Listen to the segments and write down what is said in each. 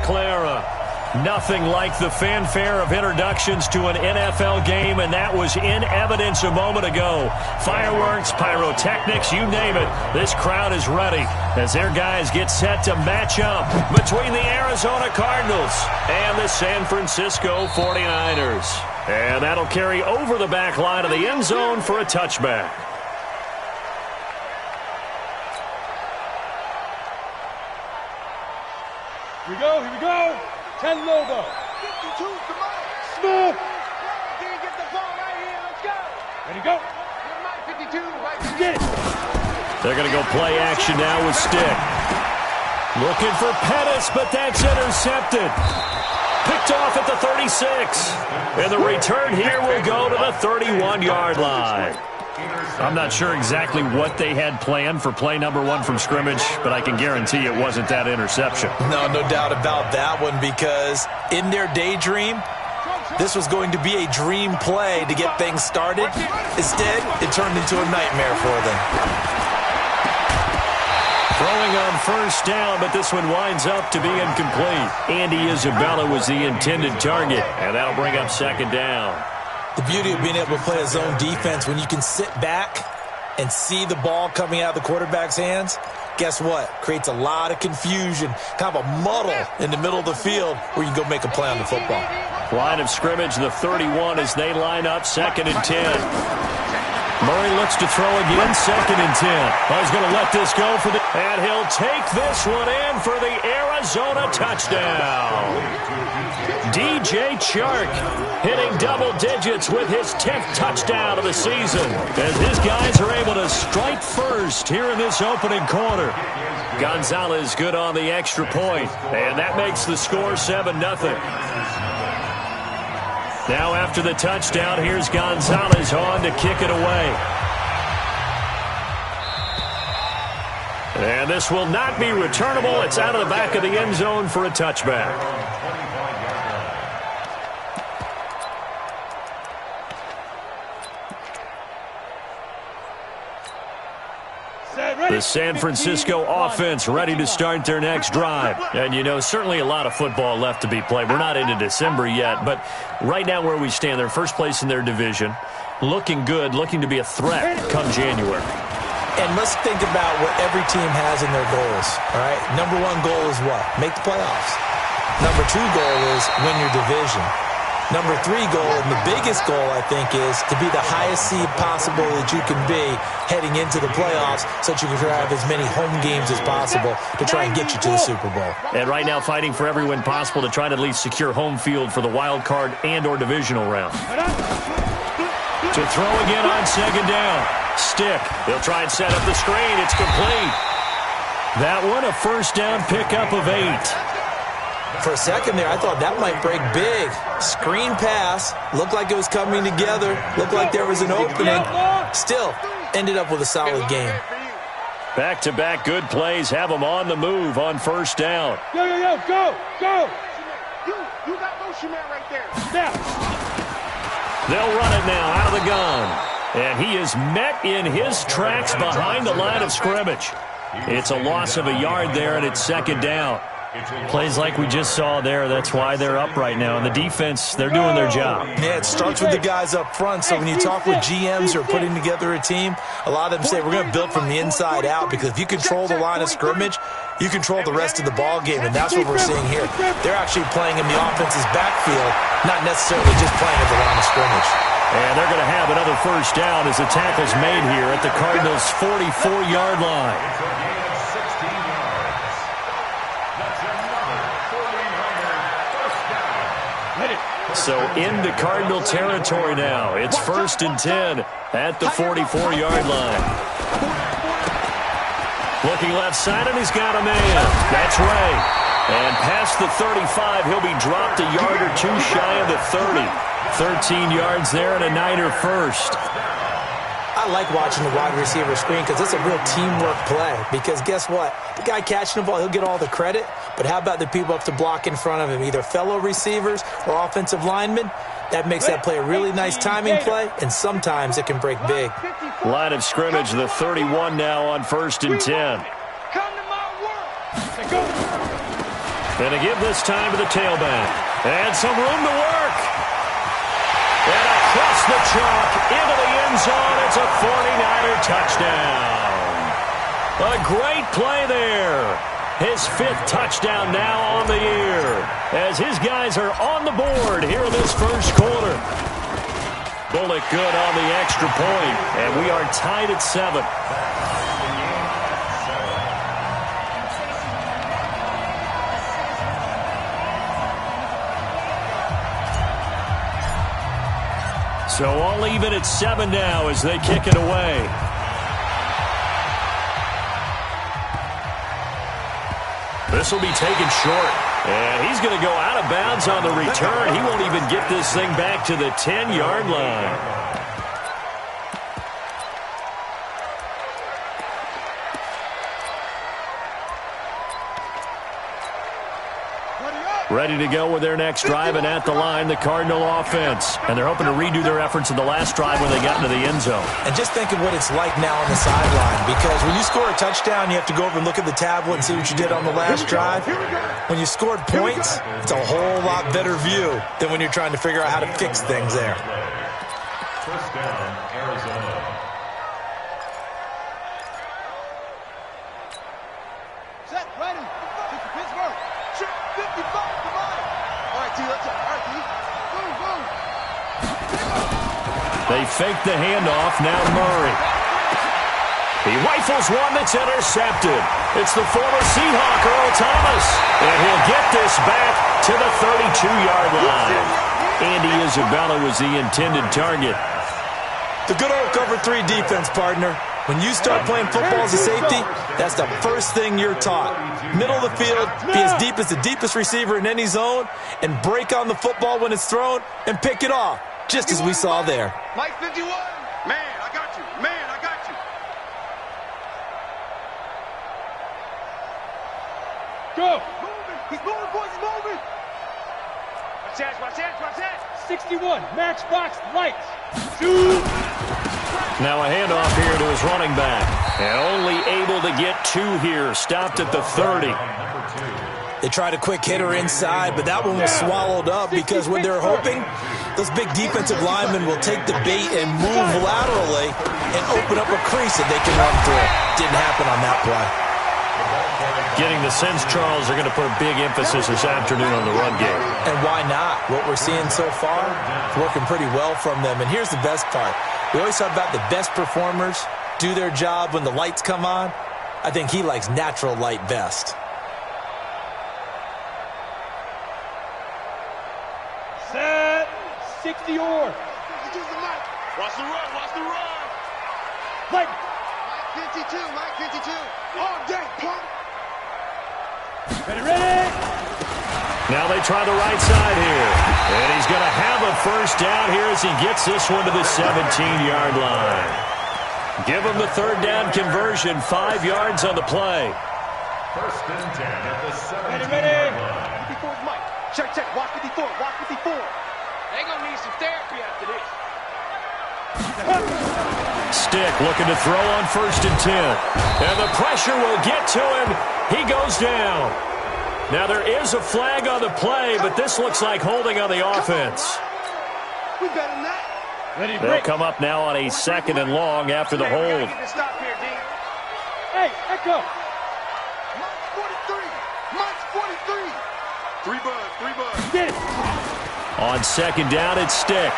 Clara. Nothing like the fanfare of introductions to an NFL game, and that was in evidence a moment ago. Fireworks, pyrotechnics, you name it. This crowd is ready as their guys get set to match up between the Arizona Cardinals and the San Francisco 49ers. And that'll carry over the back line of the end zone for a touchback. Here we go, here we go. 10 Lobo. 52, come on. Smith. Can you get the ball right here? Let's go. Ready, go. 52, right here. They're going to go play action now with Stick. Looking for Pettis, but that's intercepted. Picked off at the 36. And the return here will go to the 31-yard line. I'm not sure exactly what they had planned for play number 1 from scrimmage, but I can guarantee it wasn't that interception. No doubt about that one, because in their daydream, this was going to be a dream play to get things started. Instead, it turned into a nightmare for them. Throwing on first down, but this one winds up to be incomplete. Andy Isabella was the intended target, and that'll bring up second down. The beauty of being able to play a zone defense, when you can sit back and see the ball coming out of the quarterback's hands, guess what? Creates a lot of confusion, kind of a muddle in the middle of the field where you can go make a play on the football. Line of scrimmage, the 31 as they line up, 2nd and 10. Murray looks to throw again, 2nd and 10. He's going to let this go for the... And he'll take this one in for the Arizona touchdown. DJ Chark hitting double digits with his 10th touchdown of the season as his guys are able to strike first here in this opening quarter. Gonzalez good on the extra point, and that makes the score 7-0. Now after the touchdown, here's Gonzalez on to kick it away. And this will not be returnable. It's out of the back of the end zone for a touchback. The San Francisco offense ready to start their next drive. And, you know, certainly a lot of football left to be played. We're not into December yet, but right now where we stand, they're first place in their division. Looking good, looking to be a threat come January. And let's think about what every team has in their goals, all right? Number 1 goal is what? Make the playoffs. Number 2 goal is win your division. Number 3 goal, and the biggest goal, I think, is to be the highest seed possible that you can be heading into the playoffs so that you can have as many home games as possible to try and get you to the Super Bowl. And right now fighting for every win possible to try to at least secure home field for the wild card and or divisional round. To throw again on 2nd down. Stick. He'll try and set up the screen. It's complete. That one, a first down pickup of 8. For a second there, I thought that might break big. Screen pass. Looked like it was coming together. Looked like there was an opening. Still, ended up with a solid game. Back-to-back good plays have them on the move on first down. Go, go. You got motion man right there. Snap. They'll run it now out of the gun. And he is met in his tracks behind the line of scrimmage. It's a loss of a yard there, and it's 2nd down. Plays like we just saw there, that's why they're up right now. And the defense, they're doing their job. Yeah, it starts with the guys up front. So when you talk with GMs who are putting together a team, a lot of them say we're going to build from the inside out, because if you control the line of scrimmage, you control the rest of the ball game, and that's what we're seeing here. They're actually playing in the offense's backfield, not necessarily just playing at the line of scrimmage. And they're going to have another first down as the tackle's made here at the Cardinals' 44-yard line. So into Cardinal territory now. It's 1st and 10 at the 44-yard line. Looking left side, and he's got a man. That's right. And past the 35, he'll be dropped a yard or 2 shy of the 30. 13 yards there and a Niner first. I like watching the wide receiver screen because it's a real teamwork play. Because guess what? The guy catching the ball, he'll get all the credit. But how about the people up to block in front of him, either fellow receivers or offensive linemen? That makes that play a really nice timing play, and sometimes it can break big. Line of scrimmage, the 31 now on 1st and 10. And to give this time to the tailback. And some room to work. And across the chalk into the end zone. It's a 49er touchdown. A great play there. His 5th touchdown now on the year. As his guys are on the board here in this first quarter. Bullock good on the extra point. And we are tied at 7. So all even at 7 now as they kick it away. This will be taken short. And he's going to go out of bounds on the return. He won't even get this thing back to the 10-yard line. Ready to go with their next drive, and at the line, the Cardinal offense. And they're hoping to redo their efforts in the last drive when they got into the end zone. And just think of what it's like now on the sideline, because when you score a touchdown, you have to go over and look at the tablet and see what you did on the last drive. When you scored points, it's a whole lot better view than when you're trying to figure out how to fix things there. First down, Arizona. Set, ready. Pittsburgh. 55, come on. All right, T, let's go. All right, T. Boom, boom. They fake the handoff. Now Murray. He rifles one that's intercepted. It's the former Seahawk, Earl Thomas. And he'll get this back to the 32-yard line. Andy Isabella was the intended target. The good old cover 3 defense, partner. When you start playing football as a safety, that's the first thing you're taught. Middle of the field, be as deep as the deepest receiver in any zone, and break on the football when it's thrown and pick it off, just as we saw there. Mike 51. Man, I got you. Man, I got you. Go. Moving. He's moving, boys. He's moving. Watch that, watch that, watch that. 61. Matchbox lights. Shoot. Now a handoff here to his running back. And only able to get 2 here. Stopped at the 30. They tried a quick hitter inside, but that one was swallowed up because when they're hoping, those big defensive linemen will take the bait and move laterally and open up a crease that they can run through. Didn't happen on that play. Getting the sense, Charles, are going to put a big emphasis this afternoon on the run game. And why not? What we're seeing so far is working pretty well from them. And here's the best part. We always talk about the best performers do their job when the lights come on. I think he likes natural light best. Set. 60 or. Watch the run, watch the run. Mike 52, Mike 52. All day, pump. Ready, ready. Now they try the right side here. And he's going to have a first down here as he gets this one to the 17-yard line. Give him the 3rd down conversion, 5 yards on the play. First and 10 at the 17-yard ready. line. 54 is Mike. Check, check. Watch 54. Watch 54. They going to need some therapy after this. Stick looking to throw on 1st and 10. And the pressure will get to him. He goes down. Now there is a flag on the play, but this looks like holding on the offense. We better than that. Ready, They'll come up now on a 2nd and long after the hold. Hey, Echo. Mike's 43. Mike's 43. 3 buds. Get it. On 2nd down, it's Stick.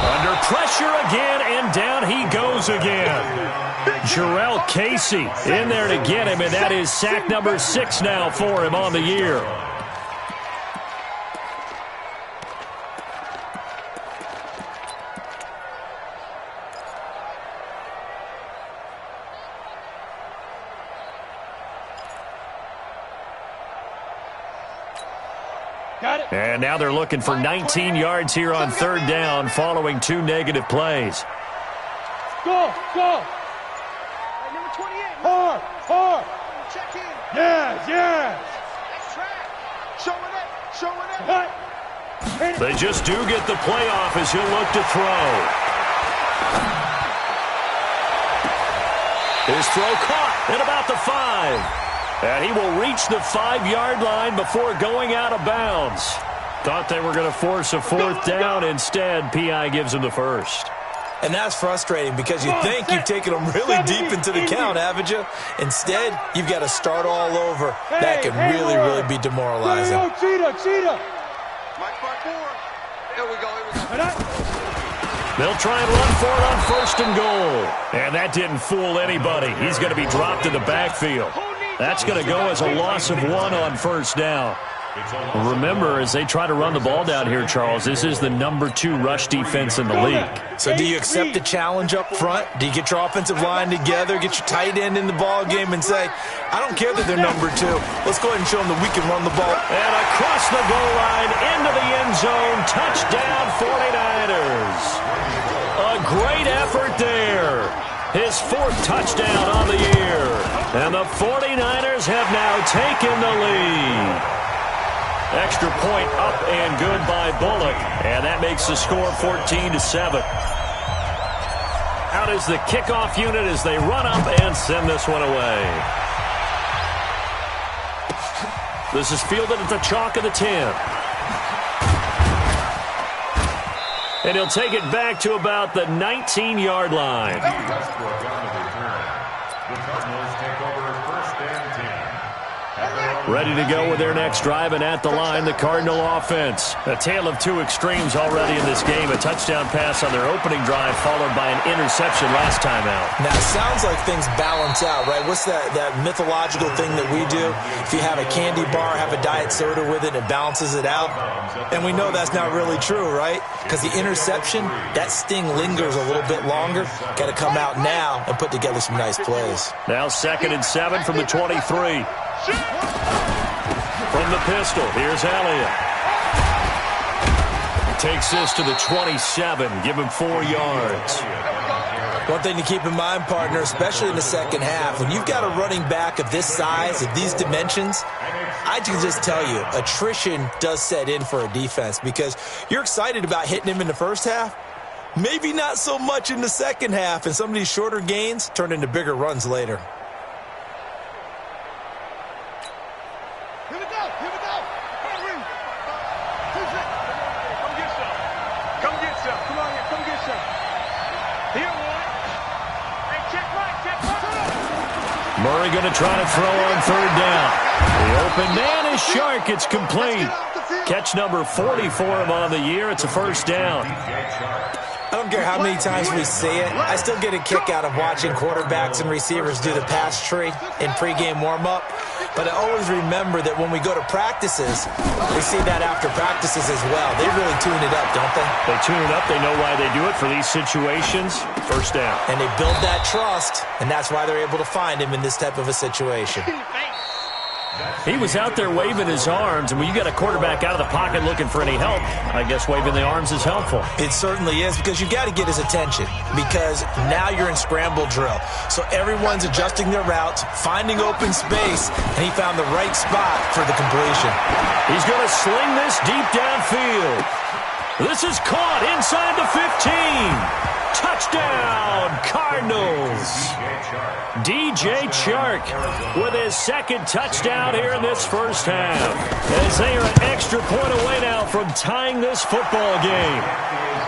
Under pressure again, and down he goes again. Jarrell Casey in there to get him, and that is sack number 6 now for him on the year. And now they're looking for 19 yards here on 3rd down following 2 negative plays. Go. Number 28. Hard. Check in. Yes. That's track. Showing it. They just do get the playoff as he'll look to throw. His throw caught at about the 5. And he will reach the 5-yard line before going out of bounds. Thought they were going to force a 4th down. Instead, P.I. gives him the first. And that's frustrating because you think you've taken them really deep into the count, haven't you? Instead, you've got to start all over. That can really be demoralizing. Cheetah. Mike 5-4. Here we go. They'll try and run for it on 1st and goal. And that didn't fool anybody. He's going to be dropped in the backfield. That's going to go as a loss of 1 on 1st down. Remember, as they try to run the ball down here, Charles, this is the number 2 rush defense in the league. So do you accept the challenge up front? Do you get your offensive line together, get your tight end in the ball game and say, I don't care that they're number 2. Let's go ahead and show them that we can run the ball. And across the goal line, into the end zone, touchdown 49ers. A great effort there. His 4th touchdown on the year. And the 49ers have now taken the lead. Extra point up and good by Bullock. And that makes the score 14-7. Out is the kickoff unit as they run up and send this one away. This is fielded at the chalk of the 10. And he'll take it back to about the 19-yard line. Westbrook on the return. The Cardinals take over 1st and 10. Ready to go with their next drive, and at the line, the Cardinal offense. A tale of 2 extremes already in this game. A touchdown pass on their opening drive, followed by an interception last time out. Now, it sounds like things balance out, right? What's that mythological thing that we do? If you have a candy bar, have a diet soda with it, it balances it out. And we know that's not really true, right? Because the interception, that sting lingers a little bit longer. Got to come out now and put together some nice plays. Now 2nd and 7 from the 23. From the pistol, here's Elliott. Takes this to the 27, give him 4 yards. One thing to keep in mind, partner, especially in the second half, when you've got a running back of this size, of these dimensions, I can just tell you, attrition does set in for a defense because you're excited about hitting him in the first half, maybe not so much in the second half, and some of these shorter gains turn into bigger runs later. Murray going to try to throw on 3rd down. The open man is Shark. It's complete. Catch number 40 for him on the year. It's a 1st down. I don't care how many times we see it. I still get a kick out of watching quarterbacks and receivers do the pass tree in pregame warm-up. But I always remember that when we go to practices, we see that after practices as well. They really tune it up, don't they? They tune it up. They know why they do it for these situations. 1st down. And they build that trust, and that's why they're able to find him in this type of a situation. He was out there waving his arms, and when you got a quarterback out of the pocket looking for any help, I guess waving the arms is helpful. It certainly is, because you got to get his attention, because now you're in scramble drill. So everyone's adjusting their routes, finding open space, and he found the right spot for the completion. He's going to sling this deep downfield. This is caught inside the 15. Touchdown, Cardinals. DJ Chark with his 2nd touchdown here in this first half. As they are an extra point away now from tying this football game.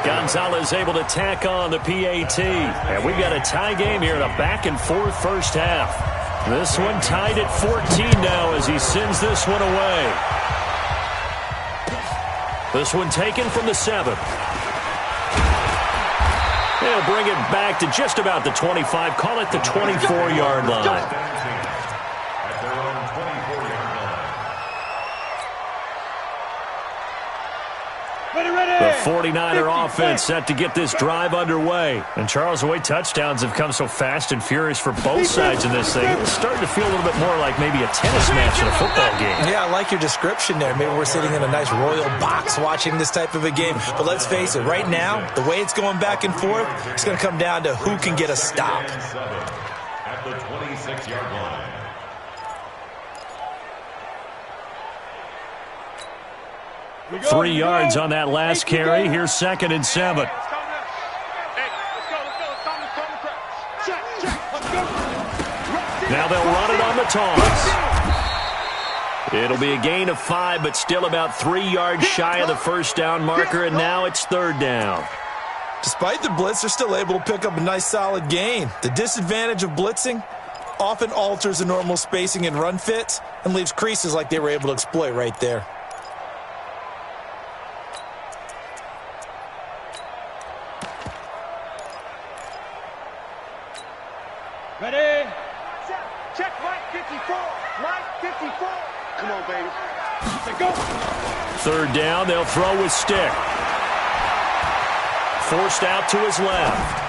Gonzalez able to tack on the PAT. And we've got a tie game here in a back-and-forth first half. This one tied at 14 now as he sends this one away. This one taken from the 7. They'll bring it back to just about the 25. Call it the 24-yard line. The 49er offense set to get this drive underway. And Charles, the way touchdowns have come so fast and furious for both sides in this thing, it's starting to feel a little bit more like maybe a tennis match in a football game. Yeah, I like your description there. Maybe we're sitting in a nice royal box watching this type of a game. But let's face it, right now, the way it's going back and forth, it's going to come down to who can get a stop. At the 26-yard line. 3 yards on that last carry. Here's 2nd and 7. Now they'll run it on the toss. It'll be a gain of 5, but still about 3 yards shy of the first down marker, and now it's 3rd down. Despite the blitz, they're still able to pick up a nice solid gain. The disadvantage of blitzing often alters the normal spacing and run fits and leaves creases like they were able to exploit right there. Ready? Check Mike 54. Mike 54. Come on, baby. Go. 3rd down, they'll throw with stick. Forced out to his left.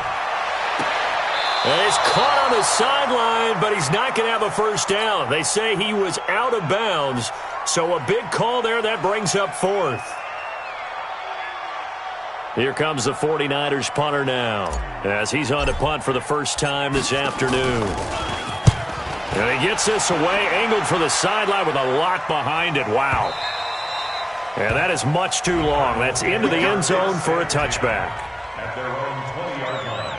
And he's caught on the sideline, but he's not going to have a first down. They say he was out of bounds, so a big call there. That brings up 4th. Here comes the 49ers punter now, as he's on to punt for the first time this afternoon. And he gets this away, angled for the sideline with a lot behind it. Wow. And that is much too long. That's into the end zone for a touchback. At their own 20-yard line.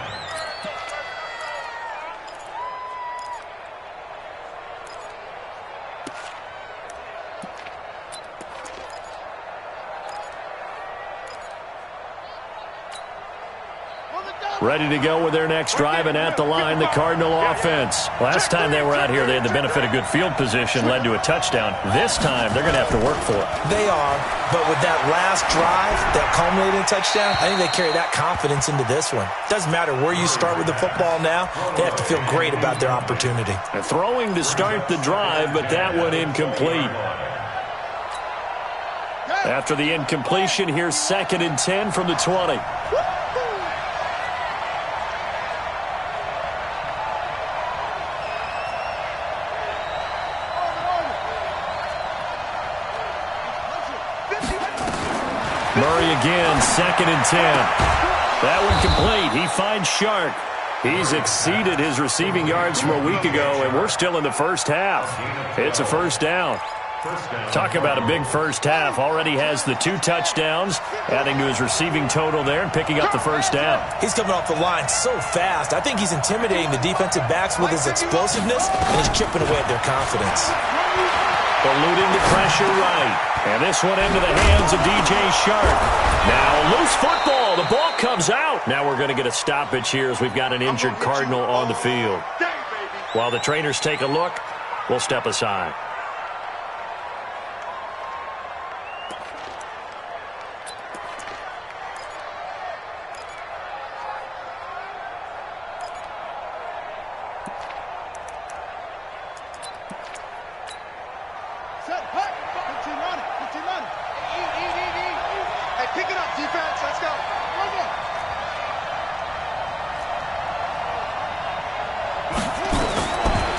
Ready to go with their next drive, and at the line, the Cardinal offense. Last time they were out here, they had the benefit of good field position, led to a touchdown. This time, they're going to have to work for it. They are, but with that last drive that culminated in a touchdown, I think they carry that confidence into this one. Doesn't matter where you start with the football now, they have to feel great about their opportunity. Throwing to start the drive, but that one incomplete. After the incompletion, here's 2nd and 10 from the 20. Murray again, 2nd and 10. That one complete. He finds Shark. He's exceeded his receiving yards from a week ago, and we're still in the first half. It's a first down. Talk about a big first half. Already has the 2 touchdowns, adding to his receiving total there and picking up the first down. He's coming off the line so fast. I think he's intimidating the defensive backs with his explosiveness, and he's chipping away at their confidence. Eluding the pressure right. And this one into the hands of DJ Shark. Now loose football. The ball comes out. Now we're going to get a stoppage here as we've got an injured Cardinal on the field. While the trainers take a look, we'll step aside.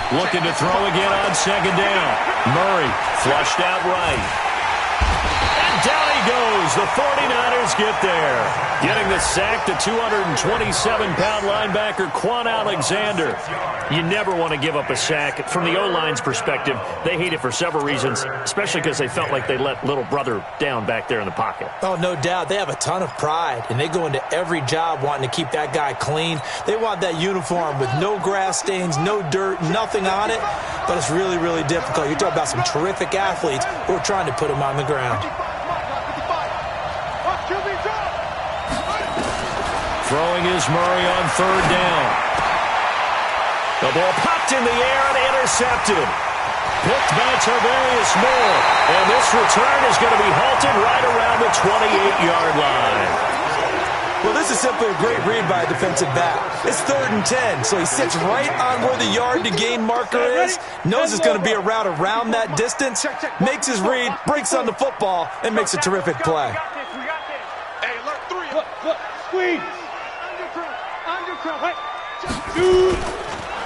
Looking to throw again on 2nd down. Murray flushed out right. And down he goes. The 49ers get there. Getting the sack, the 227-pound linebacker, Quan Alexander. You never want to give up a sack. From the O-line's perspective, they hate it for several reasons, especially because they felt like they let little brother down back there in the pocket. Oh, no doubt. They have a ton of pride, and they go into every job wanting to keep that guy clean. They want that uniform with no grass stains, no dirt, nothing on it, but it's really, really difficult. You're talking about some terrific athletes who are trying to put him on the ground. Throwing is Murray on 3rd down. The ball popped in the air and intercepted. Picked by Tarvarius Moore. And this return is going to be halted right around the 28-yard line. Well, this is simply a great read by a defensive back. It's 3rd and 10, so he sits right on where the yard-to-gain marker is, knows it's going to be a route around that distance, makes his read, breaks on the football, and makes a terrific play. Hey, alert 3. Look, squeeze.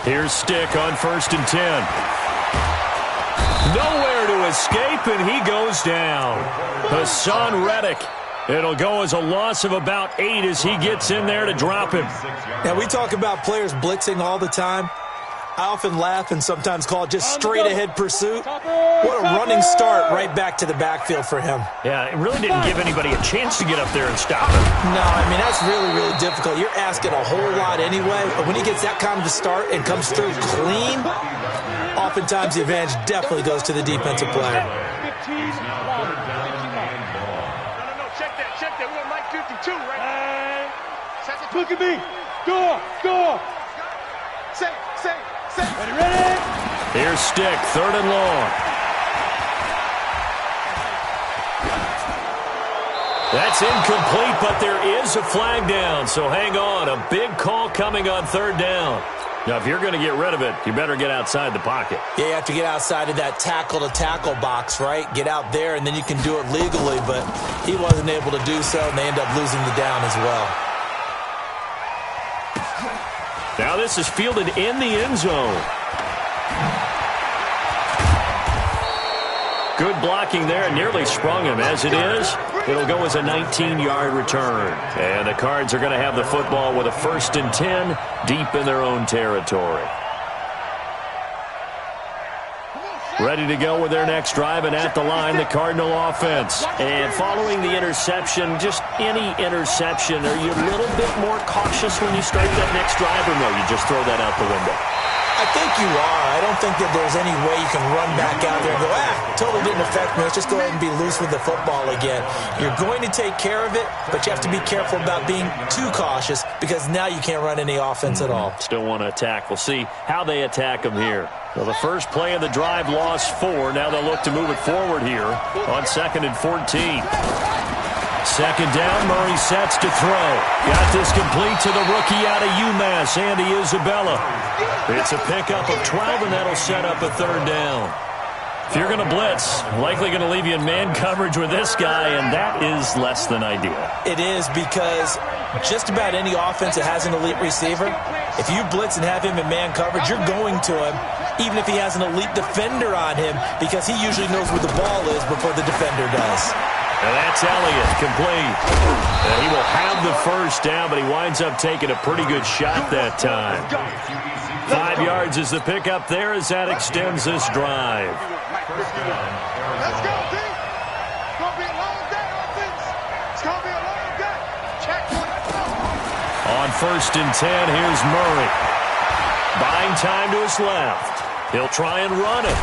Here's Stick on 1st and 10. Nowhere to escape, and he goes down. Hassan Reddick. It'll go as a loss of about 8 as he gets in there to drop him. Now, we talk about players blitzing all the time. I often laugh and sometimes call it just straight-ahead pursuit. What a running start right back to the backfield for him. Yeah, it really didn't give anybody a chance to get up there and stop him. No, I mean, that's really, really difficult. You're asking a whole lot anyway, but when he gets that kind of a start and comes through clean, oftentimes the advantage definitely goes to the defensive player. 15 line. 15 line. No, check that. We're on Mike 52, right? Look at me. Score. Say. Ready? Here's Stick, 3rd and long. That's incomplete, but there is a flag down, so hang on. A big call coming on 3rd down. Now, if you're going to get rid of it, you better get outside the pocket. Yeah, you have to get outside of that tackle-to-tackle box, right? Get out there, and then you can do it legally, but he wasn't able to do so, and they end up losing the down as well. Now this is fielded in the end zone. Good blocking there, and nearly sprung him. As it is, it'll go as a 19-yard return. And the Cards are going to have the football with a 1st and 10 deep in their own territory. Ready to go with their next drive, and at the line, the Cardinal offense. And following the interception, just any interception, are you a little bit more cautious when you start that next drive, or no, you just throw that out the window? I think you are. I don't think that there's any way you can run back out there and go, totally didn't affect me. Let's just go ahead and be loose with the football again. You're going to take care of it, but you have to be careful about being too cautious because now you can't run any offense at all. Still want to attack. We'll see how they attack them here. Well, the first play of the drive lost 4. Now they'll look to move it forward here on 2nd and 14. 2nd down, Murray sets to throw. Got this complete to the rookie out of UMass, Andy Isabella. It's a pickup of 12, and that'll set up a 3rd down. If you're going to blitz, likely going to leave you in man coverage with this guy, and that is less than ideal. It is because just about any offense that has an elite receiver, if you blitz and have him in man coverage, you're going to him, even if he has an elite defender on him, because he usually knows where the ball is before the defender does. And that's Elliott, complete. And he will have the 1st down, but he winds up taking a pretty good shot that time. 5 yards is the pickup there as that extends this drive. Let's go, D. It's going to be a long day, offense. It's going to be a long day. Check. On 1st and 10, here's Murray. Buying time to his left. He'll try and run it.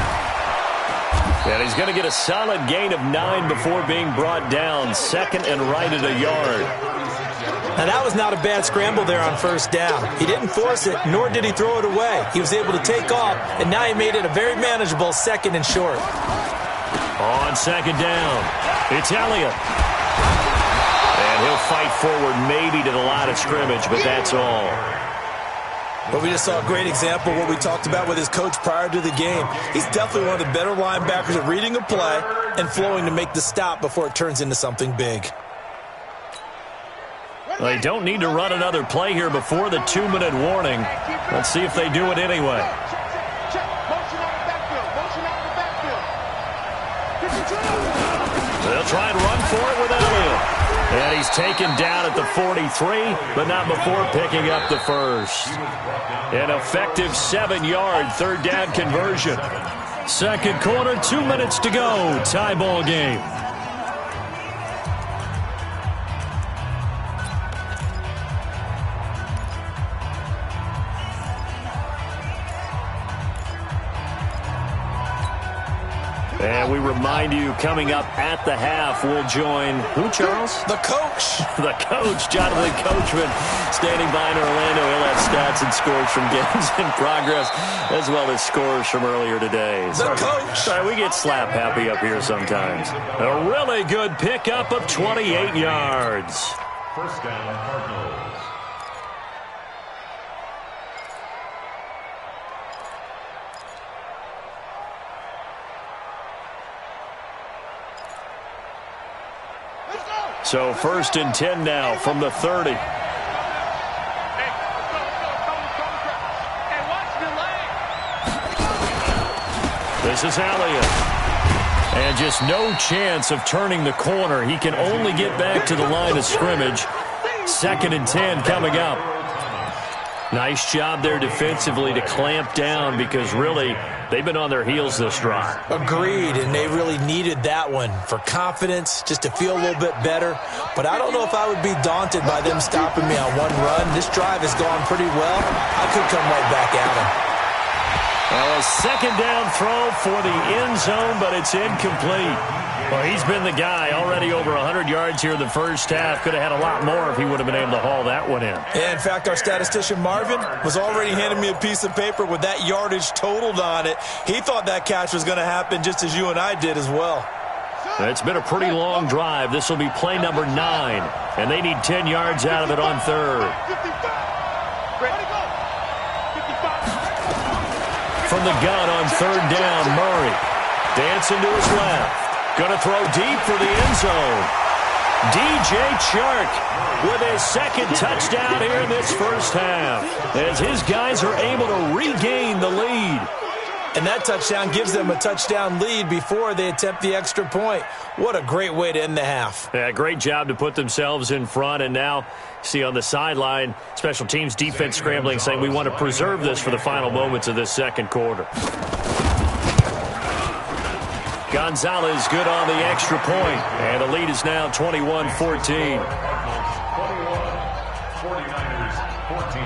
And he's going to get a solid gain of 9 before being brought down. 2nd and right at a yard. Now, that was not a bad scramble there on 1st down. He didn't force it, nor did he throw it away. He was able to take off, and now he made it a very manageable 2nd and short. On 2nd down, it's Elliott. And he'll fight forward maybe to the line of scrimmage, but that's all. But we just saw a great example of what we talked about with his coach prior to the game. He's definitely one of the better linebackers at reading a play and flowing to make the stop before it turns into something big. They don't need to run another play here before the 2-minute warning. Let's see if they do it anyway. They'll try and run for it with Elliott. And he's taken down at the 43, but not before picking up the 1st. An effective 7-yard 3rd down conversion. 2nd quarter, 2 minutes to go. Tie ball game. And we remind you, coming up at the half, we'll join who, Charles? The coach. The coach, Jonathan Coachman, standing by in Orlando. He'll have stats and scores from games in progress, as well as scores from earlier today. The coach. Sorry, we get slap happy up here sometimes. A really good pickup of 28 yards. 1st down, Cardinals. So 1st and 10 now from the 30. This is Elliott. And just no chance of turning the corner. He can only get back to the line of scrimmage. 2nd and 10 coming up. Nice job there defensively to clamp down because really they've been on their heels this drive. Agreed, and they really needed that one for confidence, just to feel a little bit better. But I don't know if I would be daunted by them stopping me on one run. This drive has gone pretty well. I could come right back at them. Well, a second down throw for the end zone, but it's incomplete. Well, he's been the guy already over 100 yards here in the first half. Could have had a lot more if he would have been able to haul that one in. Yeah, in fact, our statistician Marvin was already handing me a piece of paper with that yardage totaled on it. He thought that catch was going to happen just as you and I did as well. It's been a pretty long drive. This will be play number 9, and they need 10 yards out of it on third. From the gun on third down, Murray. Dancing to his left. Going to throw deep for the end zone. DJ Chark with his second touchdown here in this first half, as his guys are able to regain the lead. And that touchdown gives them a touchdown lead before they attempt the extra point. What a great way to end the half. Yeah, great job to put themselves in front. And now, see on the sideline, special teams defense scrambling, saying we want to preserve this for the final moments of this second quarter. Gonzalez good on the extra point, and the lead is now 21-14. 49ers 14.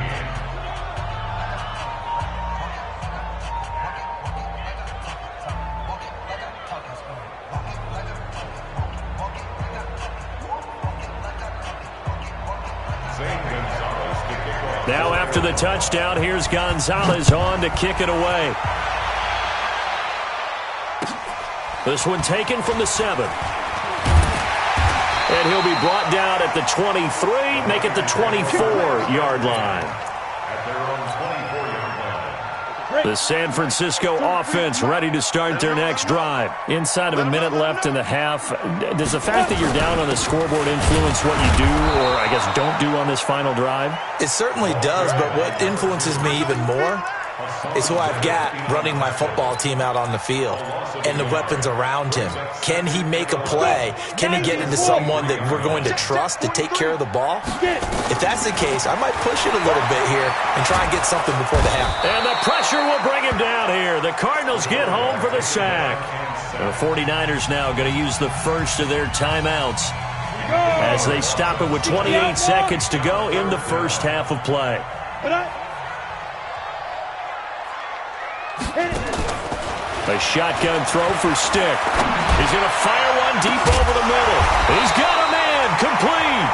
Now after the touchdown, here's Gonzalez on to kick it away. This one taken from the 7. And he'll be brought down at the 23, make it the 24-yard line. At their own 24-yard line. The San Francisco offense ready to start their next drive. Inside of a minute left in the half, does the fact that you're down on the scoreboard influence what you do or, I guess, don't do on this final drive? It certainly does, but what influences me even more is who I've got running my football team out on the field and the weapons around him. Can he make a play? Can he get into someone that we're going to trust to take care of the ball? If that's the case, I might push it a little bit here and try and get something before the half. And the pressure will bring him down here. The Cardinals get home for the sack. The 49ers now going to use the first of their timeouts as they stop it with 28 seconds to go in the first half of play. A shotgun throw for Stick. He's going to fire one deep over the middle. He's got a man, complete.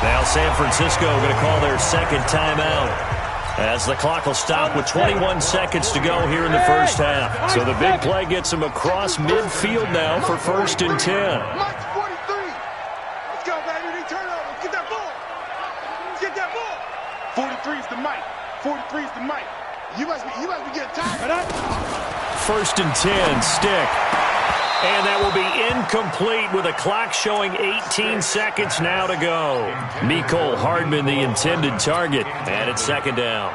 Now San Francisco going to call their second timeout as the clock will stop with 21 seconds to go here in the first half. So the big play gets him across midfield now for 1st and 10. Mike's 43. Let's go, baby. They turn over. Get that ball. Get that ball. 43 is the Mike. 43 is the Mike. You must be getting tired. 1st and 10, Stick. And that will be incomplete with a clock showing 18 seconds now to go. Mecole Hardman, the intended target, and it's 2nd down.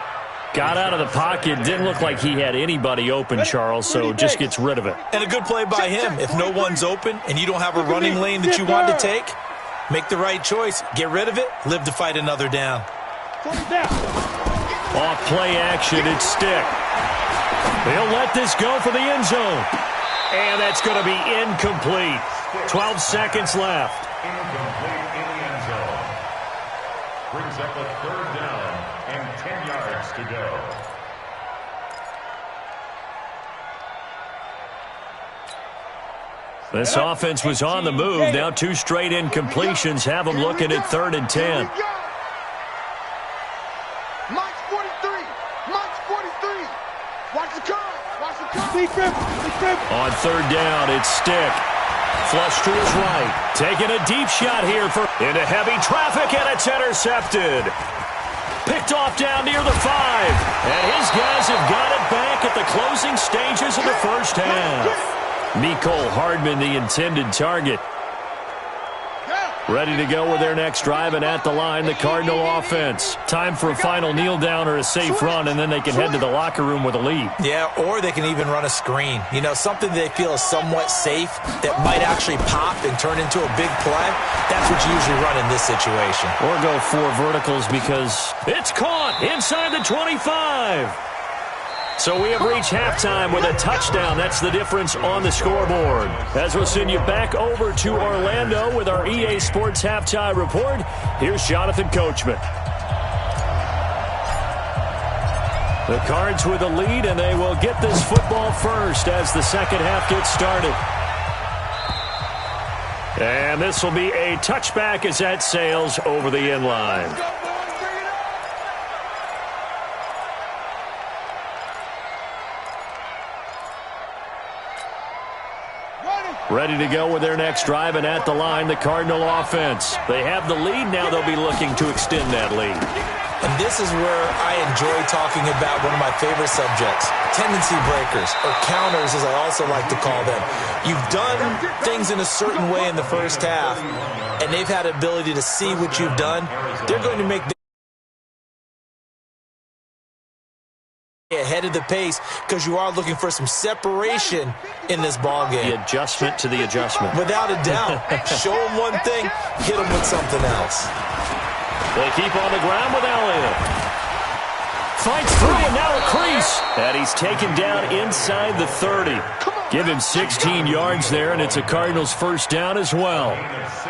Got out of the pocket, didn't look like he had anybody open, Charles, so just gets rid of it. And a good play by him. If no one's open and you don't have a running lane that you want to take, make the right choice. Get rid of it, live to fight another down. Off play action, it's Stick. They'll let this go for the end zone. And that's going to be incomplete. 12 seconds left. Incomplete in the end zone. Brings up a 3rd down and 10 yards to go. This offense was on the move. Now 2 straight incompletions have them looking at 3rd and 10. Mike's 43. Mike's 43. Watch the curve. Watch the curve. On 3rd down, it's Stick. Flush to his right. Taking a deep shot here into heavy traffic, and it's intercepted. Picked off down near the 5. And his guys have got it back at the closing stages of the first half. Mecole Hardman, the intended target. Ready to go with their next drive, and at the line, the Cardinal offense. Time for a final kneel down or a safe run, and then they can head to the locker room with a lead. Yeah, or they can even run a screen. You know, something they feel is somewhat safe that might actually pop and turn into a big play. That's what you usually run in this situation. Or go 4 verticals because it's caught inside the 25. So we have reached halftime with a touchdown. That's the difference on the scoreboard. As we'll send you back over to Orlando with our EA Sports Halftime Report, here's Jonathan Coachman. The Cards with a lead, and they will get this football first as the second half gets started. And this will be a touchback as that sails over the end line. Ready to go with their next drive, and at the line, the Cardinal offense. They have the lead. Now they'll be looking to extend that lead. And this is where I enjoy talking about one of my favorite subjects, tendency breakers, or counters as I also like to call them. You've done things in a certain way in the first half, and they've had the ability to see what you've done. They're going to make ahead of the pace because you are looking for some separation in this ball game. The adjustment to the adjustment. Without a doubt. Show them one thing, hit them with something else. They keep on the ground with Elliott. Fights through and now a crease. And he's taken down inside the 30. Give him 16 yards there, and it's a Cardinals first down as well.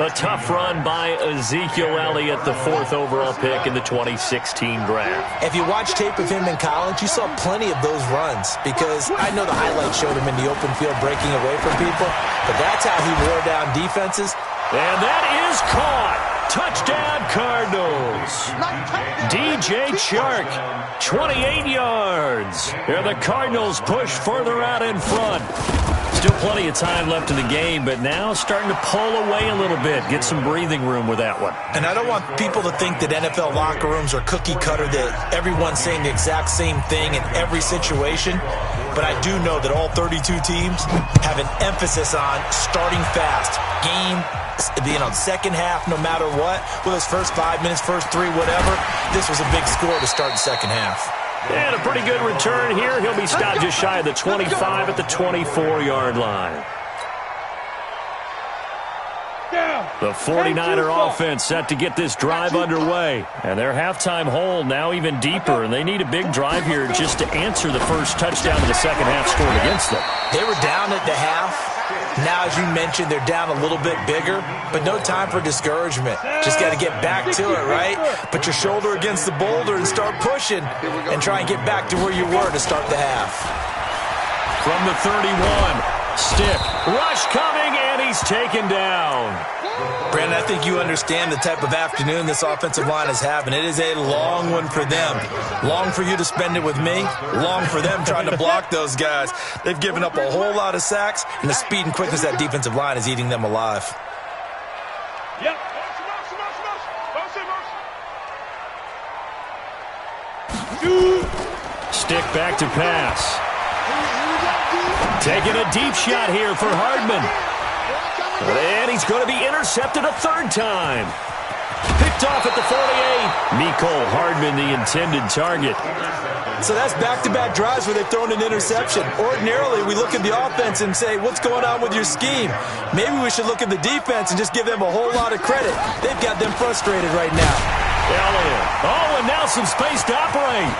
A tough run by Ezekiel Elliott, the 4th overall pick in the 2016 draft. If you watch tape of him in college, you saw plenty of those runs because I know the highlights showed him in the open field breaking away from people, but that's how he wore down defenses. And that is caught. Touchdown, Cardinals. DJ Chark, 28 yards. Here the Cardinals push further out in front. Still plenty of time left in the game, but now starting to pull away a little bit. Get some breathing room with that one. And I don't want people to think that NFL locker rooms are cookie cutter, that everyone's saying the exact same thing in every situation. But I do know that all 32 teams have an emphasis on starting fast. Game, second half, no matter what, whether it's first 5 minutes, first 3, whatever. This was a big score to start the second half. And a pretty good return here. He'll be stopped just shy of the 25 at the 24-yard line. The 49er offense set to get this drive underway. And their halftime hole now even deeper, and they need a big drive here just to answer the first touchdown of the second half scored against them. They were down at the half. Now, as you mentioned, they're down a little bit bigger, but no time for discouragement. Just got to get back to it, right? Put your shoulder against the boulder and start pushing and try and get back to where you were to start the half. From the 31, Stick, rush coming, and he's taken down. Brandon, I think you understand the type of afternoon this offensive line is having. It is a long one for them. Long for you to spend it with me. Long for them trying to block those guys. They've given up a whole lot of sacks, and the speed and quickness of that defensive line is eating them alive. Yep. Stick back to pass. Taking a deep shot here for Hardman. And he's going to be intercepted a third time. Picked off at the 48. Mecole Hardman, the intended target. So that's back-to-back drives where they've thrown an interception. Ordinarily, we look at the offense and say, what's going on with your scheme? Maybe we should look at the defense and just give them a whole lot of credit. They've got them frustrated right now. Elliott. Oh, and now some space to operate.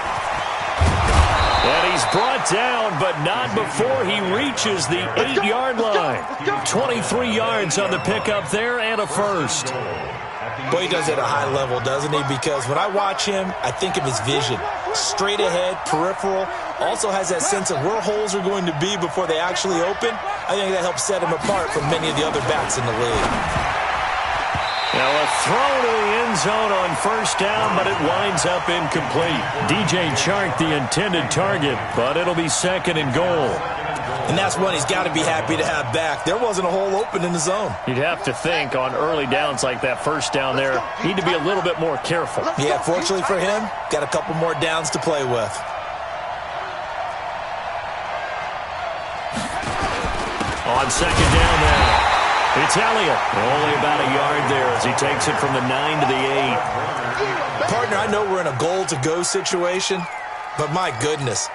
And he's brought down, but not before he reaches the 8-yard line. 23 yards on the pickup there and a first. Boy, he does it at a high level, doesn't he? Because when I watch him, I think of his vision. Straight ahead, peripheral. Also has that sense of where holes are going to be before they actually open. I think that helps set him apart from many of the other backs in the league. Now a throw to the end zone on first down, but it winds up incomplete. DJ Chark, the intended target, but it'll be second and goal. And that's one he's got to be happy to have back. There wasn't a hole open in the zone. You'd have to think on early downs like that first down there, need to be a little bit more careful. Yeah, fortunately for him, got a couple more downs to play with. On second down now, it's Elliott. Only about a yard there as he takes it from the 9 to the 8. Partner, I know we're in a goal-to-go situation, but my goodness,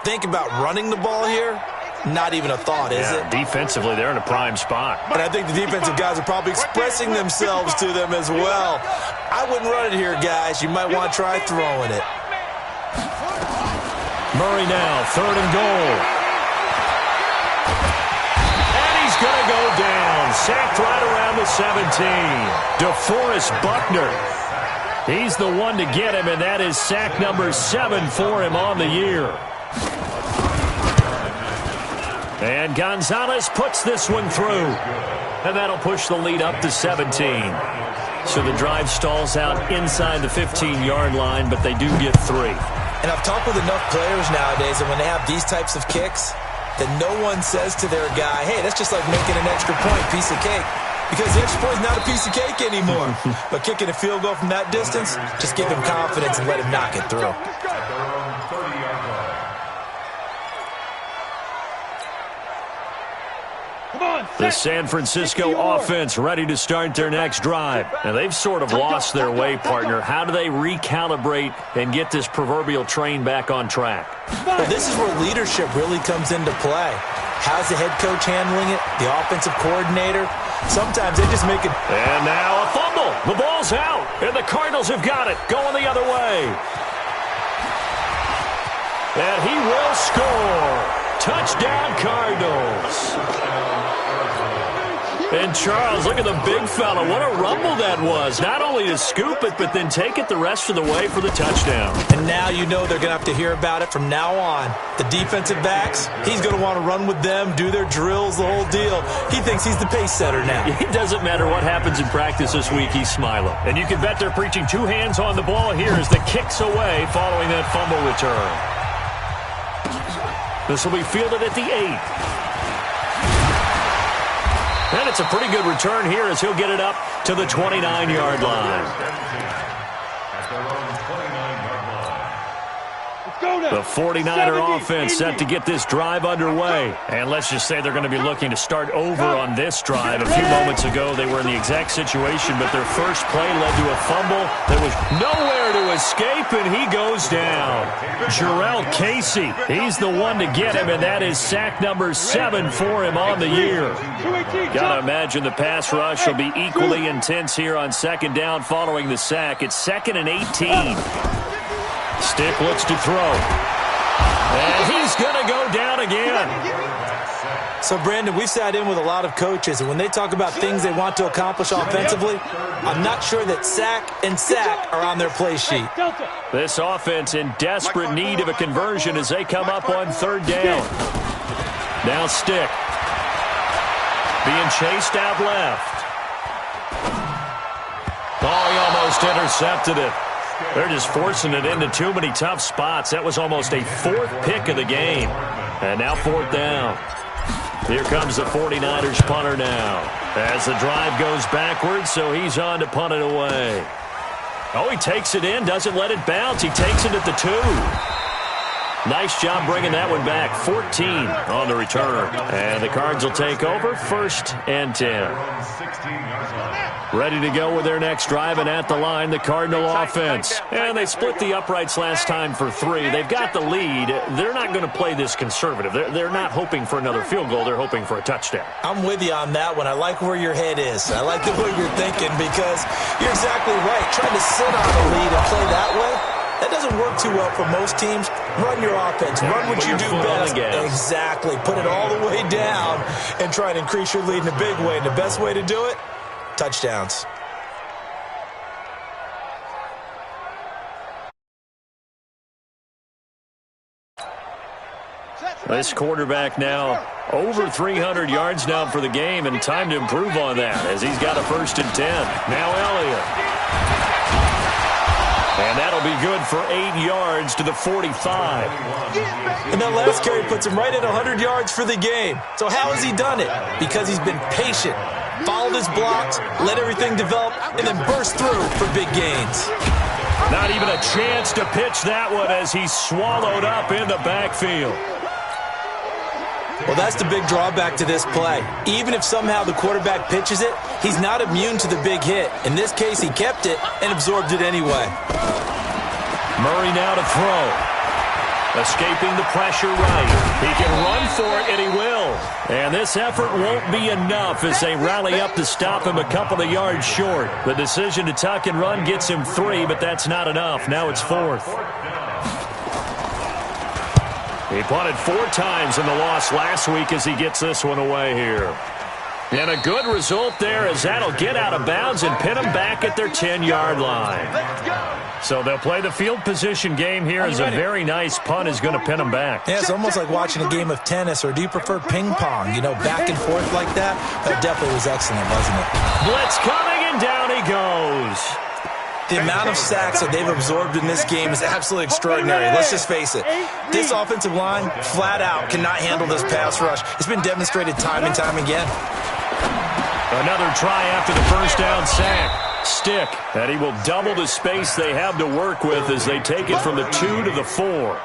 think about running the ball here. Not even a thought, is it? Defensively, they're in a prime spot. And I think the defensive guys are probably expressing themselves to them as well. I wouldn't run it here, guys. You might want to try throwing it. Murray now, third and goal. And he's going to go down. Sacked right around the 17. DeForest Buckner. He's the one to get him, and that is sack number 7 for him on the year. And Gonzalez puts this one through. And that'll push the lead up to 17. So the drive stalls out inside the 15-yard line, but they do get 3. And I've talked with enough players nowadays that when they have these types of kicks, that no one says to their guy, hey, that's just like making an extra point, piece of cake. Because the extra point is not a piece of cake anymore. But kicking a field goal from that distance, just give him confidence and let him knock it through. The San Francisco offense ready to start their next drive. Now, they've sort of lost their way, partner. How do they recalibrate and get this proverbial train back on track? Well, this is where leadership really comes into play. How's the head coach handling it? The offensive coordinator? Sometimes they just make it. And now a fumble. The ball's out, and the Cardinals have got it. Going the other way. And he will score. Touchdown, Cardinals. And Charles, look at the big fella. What a rumble that was. Not only to scoop it, but then take it the rest of the way for the touchdown. And now you know they're going to have to hear about it from now on. The defensive backs, he's going to want to run with them, do their drills, the whole deal. He thinks he's the pace setter now. It doesn't matter what happens in practice this week, he's smiling. And you can bet they're preaching 2 hands on the ball here as the kick's away following that fumble return. This will be fielded at the 8. And it's a pretty good return here as he'll get it up to the 29-yard line. The 49er offense set to get this drive underway. And let's just say they're going to be looking to start over on this drive. A few moments ago, they were in the exact situation, but their first play led to a fumble. There was nowhere to escape, and he goes down. Jarrell Casey, he's the one to get him, and that is sack number 7 for him on the year. Got to imagine the pass rush will be equally intense here on second down following the sack. It's 2nd and 18. Stick looks to throw. And he's going to go down again. So, Brandon, we've sat in with a lot of coaches, and when they talk about things they want to accomplish offensively, I'm not sure that sack and sack are on their play sheet. This offense in desperate need of a conversion as they come up on 3rd down. Now Stick. Being chased out left. Oh, he almost intercepted it. They're just forcing it into too many tough spots. That was almost a 4th pick of the game. And now 4th down. Here comes the 49ers punter now. As the drive goes backwards, so he's on to punt it away. Oh, he takes it in, doesn't let it bounce. He takes it at the 2. Nice job bringing that one back. 14 on the return. And the Cards will take over 1st and 10. Ready to go with their next drive, and at the line, the Cardinal offense. And they split the uprights last time for 3. They've got the lead. They're not going to play this conservative. They're not hoping for another field goal. They're hoping for a touchdown. I'm with you on that one. I like where your head is. I like the way you're thinking because you're exactly right. Trying to sit on a lead and play that way, that doesn't work too well for most teams. Run your offense. Run what you do best. Exactly. Put it all the way down and try and increase your lead in a big way. And the best way to do it, touchdowns. This quarterback now over 300 yards now for the game, and time to improve on that as he's got a 1st and 10. Now Elliott. And that'll be good for 8 yards to the 45. And that last carry puts him right at 100 yards for the game. So how has he done it? Because he's been patient, followed his blocks, let everything develop, and then burst through for big gains. Not even a chance to pitch that one as he's swallowed up in the backfield. Well, that's the big drawback to this play. Even if somehow the quarterback pitches it, he's not immune to the big hit. In this case, he kept it and absorbed it anyway. Murray now to throw. Escaping the pressure right. He can run for it, and he will. And this effort won't be enough as they rally up to stop him a couple of yards short. The decision to tuck and run gets him 3, but that's not enough. Now it's 4th. He punted 4 times in the loss last week as he gets this one away here. And a good result there as that'll get out of bounds and pin them back at their 10-yard line. So they'll play the field position game here as a very nice punt is going to pin them back. Yeah, it's almost like watching a game of tennis, or do you prefer ping pong? You know, back and forth like that? That definitely was excellent, wasn't it? Blitz coming, and down he goes. The amount of sacks that they've absorbed in this game is absolutely extraordinary. Let's just face it. This offensive line, flat out, cannot handle this pass rush. It's been demonstrated time and time again. Another try after the first down sack. Stick, and he will double the space they have to work with as they take it from the 2 to the 4.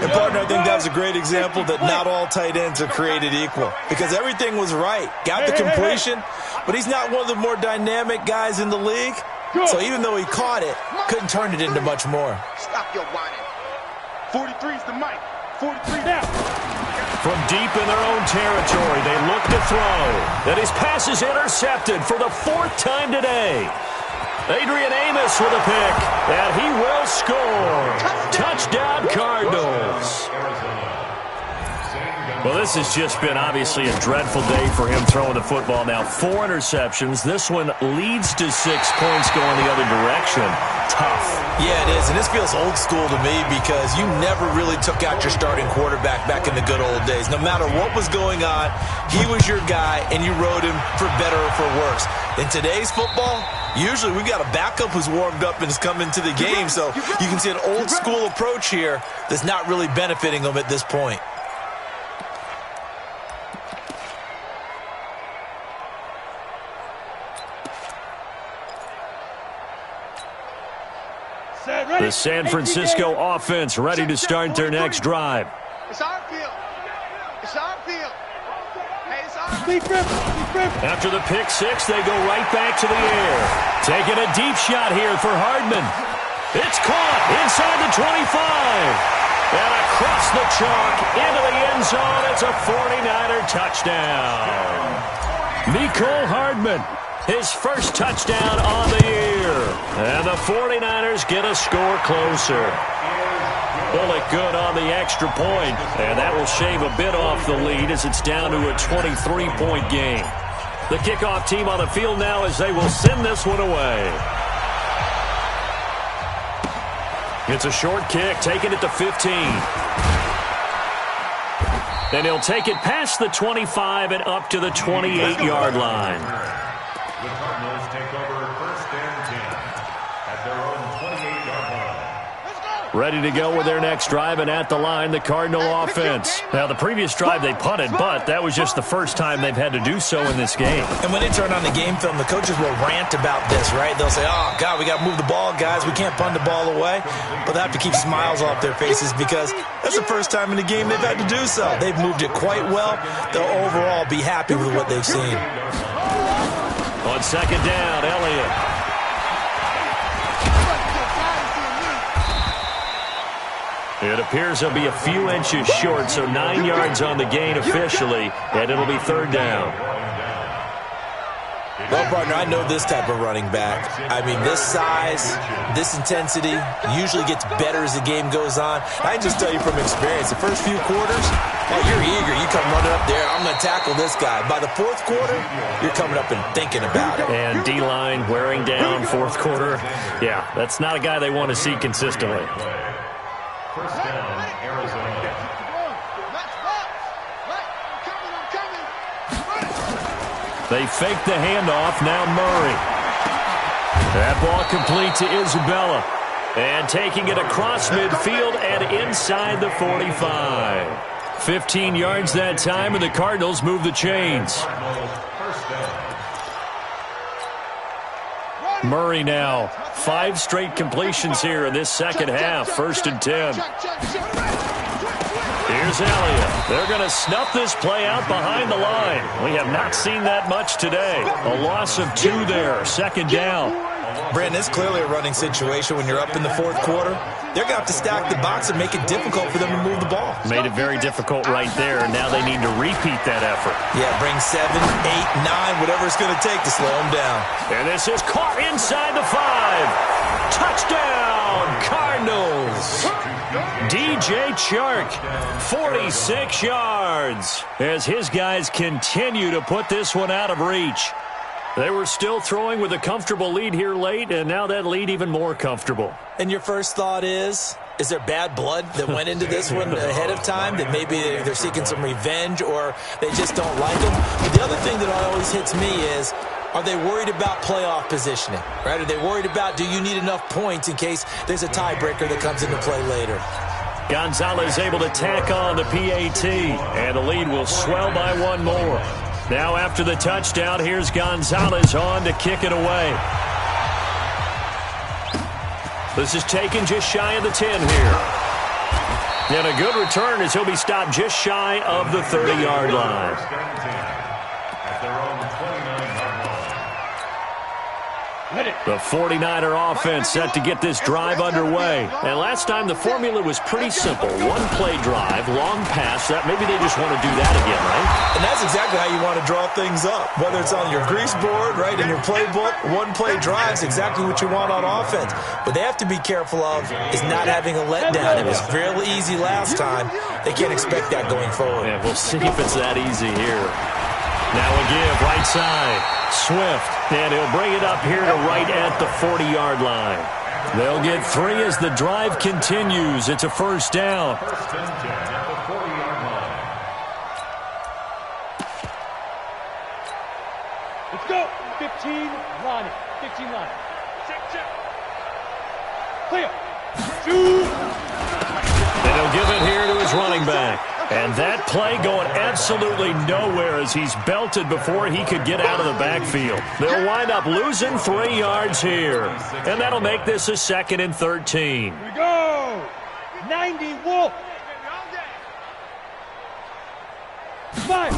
And, partner, I think that was a great example that not all tight ends are created equal, because everything was right. Got the completion, but he's not one of the more dynamic guys in the league. So even though he caught it, couldn't turn it into much more. Stop your whining. 43's the mic. 43 now. From deep in their own territory, they look to throw. And his pass is intercepted for the 4th time today. Adrian Amos with a pick, and he will score. Touchdown, Cardinals. Well, this has just been obviously a dreadful day for him throwing the football. Now 4 interceptions. This one leads to 6 points going the other direction. Tough. Yeah, it is, and this feels old school to me because you never really took out your starting quarterback back in the good old days. No matter what was going on, he was your guy, and you rode him for better or for worse. In today's football, usually we've got a backup who's warmed up and has come into the game, so you can see an old school approach here that's not really benefiting them at this point. The San Francisco offense ready to start their next drive. It's our field. It's our field. Hey, it's our field. After the pick 6, they go right back to the air. Taking a deep shot here for Hardman. It's caught inside the 25. And across the chalk into the end zone. It's a 49er touchdown. Mecole Hardman, his first touchdown on the year. And the 49ers get a score closer. Bullock good on the extra point. And that will shave a bit off the lead as it's down to a 23-point game. The kickoff team on the field now as they will send this one away. It's a short kick, taking it to 15. And he'll take it past the 25 and up to the 28-yard line. The Cardinals take over 1st and 10 at their own 28-yard line. Ready to go with their next drive, and at the line, the Cardinal offense. Now, the previous drive they punted, but that was just the first time they've had to do so in this game. And when they turn on the game film, the coaches will rant about this, right? They'll say, oh, God, we got to move the ball, guys. We can't punt the ball away. But they have to keep smiles off their faces because that's the first time in the game they've had to do so. They've moved it quite well. They'll overall be happy with what they've seen. On 2nd down, Elliott. It appears he'll be a few inches short, so 9 yards on the gain officially, and it'll be 3rd down. Well, partner, I know this type of running back. I mean, this size, this intensity usually gets better as the game goes on. I can just tell you from experience, the first few quarters, oh, you're eager. You come running up there, I'm going to tackle this guy. By the 4th quarter, you're coming up and thinking about it. And D-line wearing down 4th quarter. Yeah, that's not a guy they want to see consistently. 1st down, Arizona. They fake the handoff. Now Murray. That ball complete to Isabella. And taking it across midfield and inside the 45. 15 yards that time, and the Cardinals move the chains. Murray now. 5 straight completions here in this second half. 1st and 10. Here's Elliott. They're going to snuff this play out behind the line. We have not seen that much today. A loss of 2 there. 2nd down. Brandon, it's clearly a running situation when you're up in the 4th quarter. They're going to have to stack the box and make it difficult for them to move the ball. Made it very difficult right there. Now they need to repeat that effort. Yeah, bring 7, 8, 9, whatever it's going to take to slow them down. And this is caught inside the 5. Touchdown, Cardinals. DJ Chark, 46 yards, as his guys continue to put this one out of reach. They were still throwing with a comfortable lead here late, and now that lead even more comfortable. And your first thought is there bad blood that went into this one ahead of time, that maybe they're seeking some revenge or they just don't like him? But the other thing that always hits me is, are they worried about playoff positioning, right? Are they worried about, do you need enough points in case there's a tiebreaker that comes into play later? Gonzalez able to tack on the PAT, and the lead will swell by one more. Now after the touchdown, here's Gonzalez on to kick it away. This is taken just shy of the 10 here. And a good return as he'll be stopped just shy of the 30-yard line. The 49er offense set to get this drive underway. And last time the formula was pretty simple. One-play drive, long pass. That maybe they just want to do that again, right? And that's exactly how you want to draw things up. Whether it's on your grease board, right, in your playbook, one-play drive is exactly what you want on offense. But they have to be careful of is not having a letdown. It was fairly easy last time. They can't expect that going forward. Yeah, we'll see if it's that easy here. Now a give, right side. Swift, and he'll bring it up here to right at the 40-yard line. They'll get 3 as the drive continues. It's a first down. First and 10 at the 40-yard line. Let's go. 15 line. 15 line. Check. Clear. Shoot. And he'll give it here to his running back. And that play going absolutely nowhere as he's belted before he could get out of the backfield. They'll wind up losing 3 yards here. And that'll make this a 2nd and 13. Here we go. 90 Wolf. 5.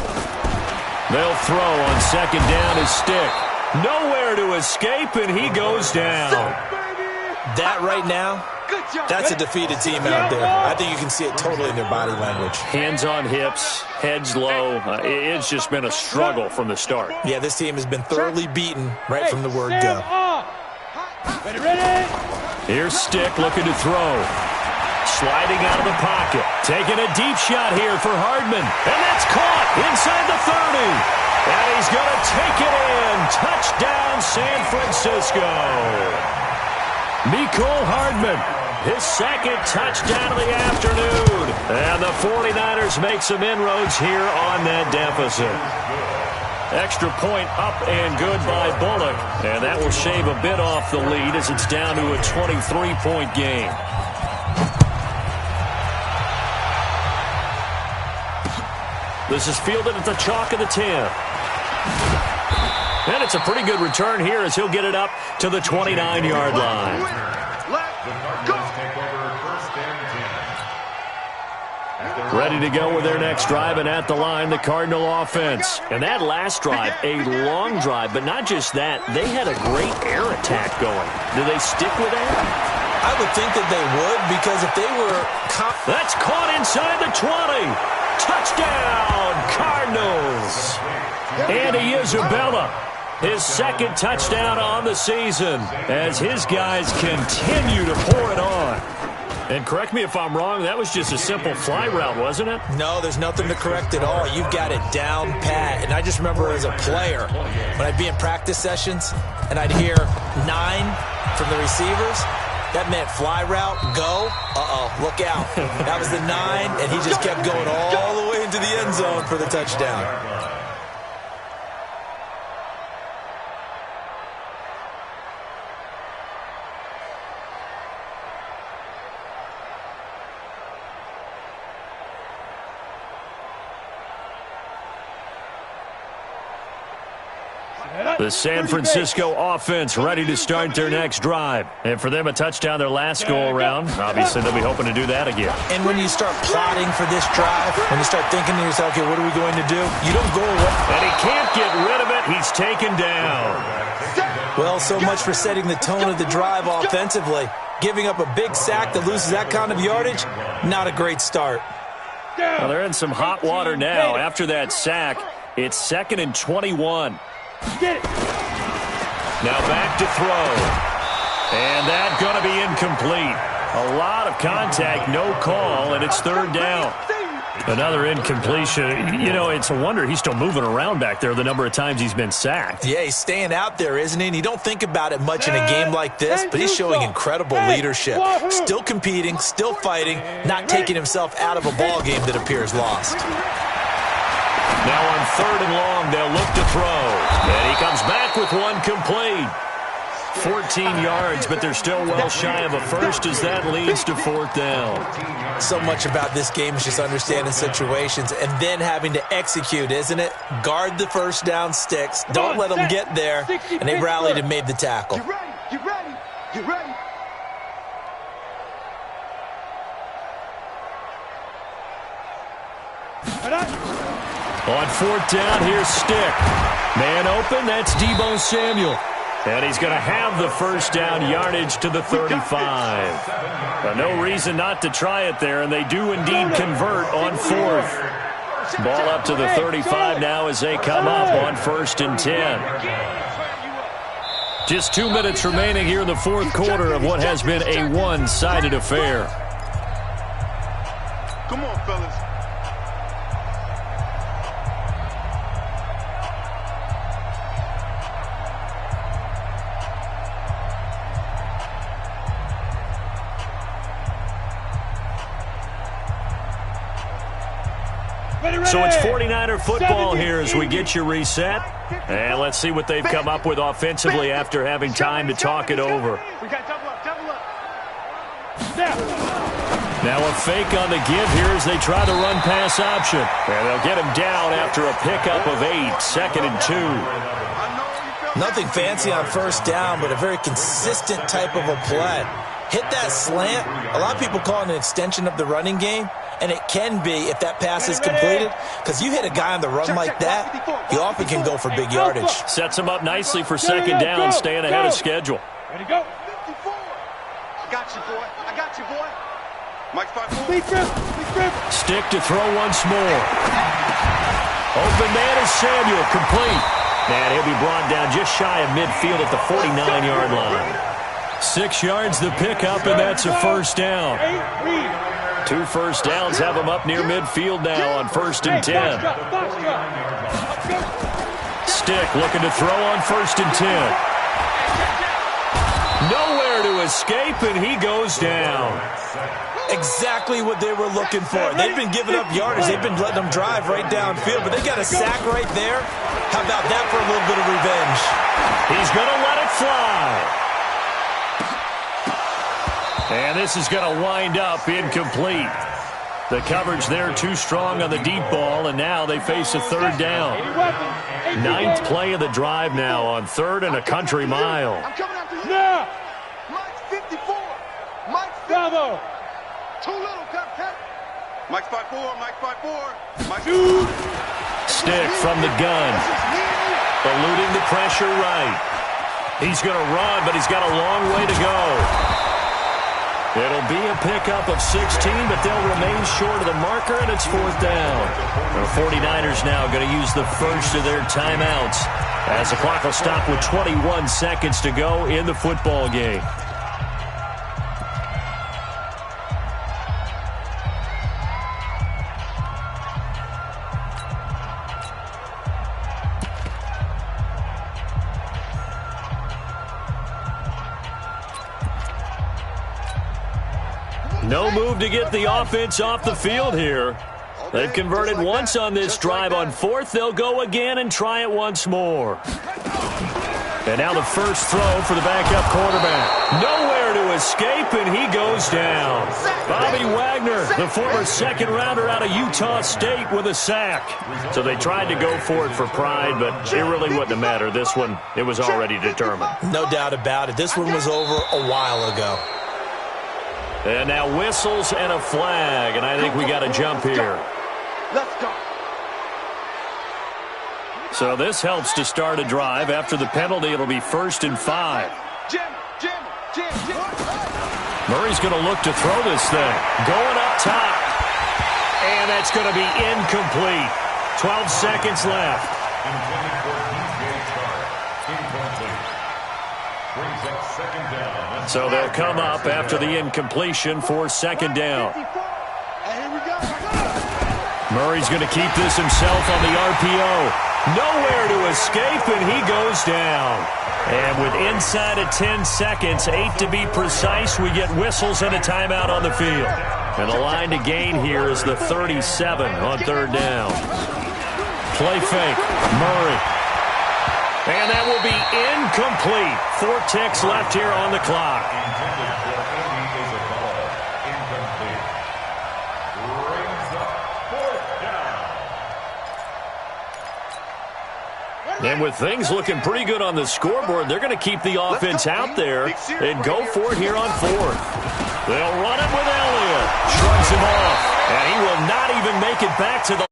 They'll throw on 2nd down his stick. Nowhere to escape, and he goes down. That right now, that's a defeated team out there. I think you can see it totally in their body language. Hands on hips, heads low. It's just been a struggle from the start. Yeah, this team has been thoroughly beaten right from the word go. Ready. Here's Stick looking to throw. Sliding out of the pocket. Taking a deep shot here for Hardman. And that's caught inside the 30. And he's going to take it in. Touchdown, San Francisco. Mecole Hardman, his 2nd touchdown of the afternoon. And the 49ers make some inroads here on that deficit. Extra point up and good by Bullock. And that will shave a bit off the lead as it's down to a 23-point game. This is fielded at the chalk of the 10. And it's a pretty good return here as he'll get it up to the 29-yard line. Ready to go with their next drive, and at the line, the Cardinal offense. And that last drive, a long drive, but not just that. They had a great air attack going. Do they stick with that? I would think that they would, because if they were... That's caught inside the 20. Touchdown, Cardinals. Andy Isabella, his 2nd touchdown on the season as his guys continue to pour it on. And correct me if I'm wrong, that was just a simple fly route, wasn't it? No, there's nothing to correct at all. You've got it down pat. And I just remember as a player, when I'd be in practice sessions and I'd hear 9 from the receivers, that meant fly route, go, look out. That was the 9, and he just kept going all the way into the end zone for the touchdown. The San Francisco offense ready to start their next drive. And for them, a touchdown their last go-around. Obviously, they'll be hoping to do that again. And when you start plotting for this drive, when you start thinking to yourself, okay, what are we going to do? You don't go away. And he can't get rid of it. He's taken down. Well, so much for setting the tone of the drive offensively. Giving up a big sack that loses that kind of yardage, not a great start. Well, they're in some hot water now. After that sack, it's 2nd and 21. Get it. Now back to throw. And that's going to be incomplete. A lot of contact, no call, and it's third down. Another incompletion. You know, it's a wonder he's still moving around back there the number of times he's been sacked. Yeah, he's staying out there, isn't he? And you don't think about it much in a game like this, but he's showing incredible leadership. Still competing, still fighting, not taking himself out of a ball game that appears lost. Now on third and long, they'll look to throw. And he comes back with one complete. 14 yards, but they're still well shy of a first as that leads to fourth down. So much about this game is just understanding situations and then having to execute, isn't it? Guard the first down sticks. Don't let them get there. And they rallied and made the tackle. Get ready, get ready, get ready. On fourth down, here's Stick. Man open, that's Deebo Samuel. And he's going to have the first down, yardage to the 35. But no reason not to try it there, and they do indeed convert on fourth. Ball up to the 35 now as they come up on first and 10. Just 2 minutes remaining here in the fourth quarter of what has been a one-sided affair. Come on, fellas. So it's 49er football here as we get you reset. And let's see what they've come up with offensively after having time to talk it over. We got double up, double up. Now a fake on the give here as they try the run-pass option. And they'll get him down after a pickup of 8, second and 2. Nothing fancy on first down, but a very consistent type of a play. Hit that slant. A lot of people call it an extension of the running game. And it can be if that pass is completed, because you hit a guy on the run like that, he often can go for big yardage. Sets him up nicely for second down, staying ahead of schedule. Ready, go. 54. I got you, boy. I got you, boy. Mike's 5-4. Big grip, big grip. Stick to throw once more. Open man is Samuel, complete. And he'll be brought down just shy of midfield at the 49-yard line. 6 yards the pickup, and that's a first down. 2 first downs have him up near midfield now on first and 10. Stick looking to throw on first and 10. Nowhere to escape, and he goes down. Exactly what they were looking for. They've been giving up yardage. They've been letting them drive right downfield, but they got a sack right there. How about that for a little bit of revenge? He's going to let it fly. And this is going to wind up incomplete. The coverage there too strong on the deep ball, and now they face a third down. 9th play of the drive now on third and a country mile. I'm coming after you. Yeah. Mike's 54. Mike's 54. Too little, cut. Mike's 5-4. Mike's 5-4. Mike's 2. Stick from the gun. Eluding the pressure right. He's going to run, but he's got a long way to go. It'll be a pickup of 16, but they'll remain short of the marker, and it's fourth down. The 49ers now going to use the first of their timeouts as the clock will stop with 21 seconds to go in the football game. No move to get the offense off the field here. They've converted once on this drive on fourth. They'll go again and try it once more. And now the first throw for the backup quarterback. Nowhere to escape, and he goes down. Bobby Wagner, the former second-rounder out of Utah State, with a sack. So they tried to go for it for pride, but it really wouldn't have mattered. This one, it was already determined. No doubt about it. This one was over a while ago. And now whistles and a flag, and I think we got a jump here. Let's go. So this helps to start a drive. After the penalty, it'll be 1st and 5. Jim. Murray's going to look to throw this thing. Going up top. And that's going to be incomplete. 12 seconds left. Brings up second down. So they'll come up after the incompletion for second down. And here we go. Murray's going to keep this himself on the RPO. Nowhere to escape, and he goes down. And with inside of 10 seconds, 8 to be precise, we get whistles and a timeout on the field. And the line to gain here is the 37 on third down. Play fake. Murray. And that will be incomplete. 4 ticks left here on the clock. Intended for Amy Isabella. Incomplete. Brings up fourth down. And with things looking pretty good on the scoreboard, they're going to keep the offense out there and go for it here on fourth. They'll run it with Elliott. Shrugs him off. And he will not even make it back to the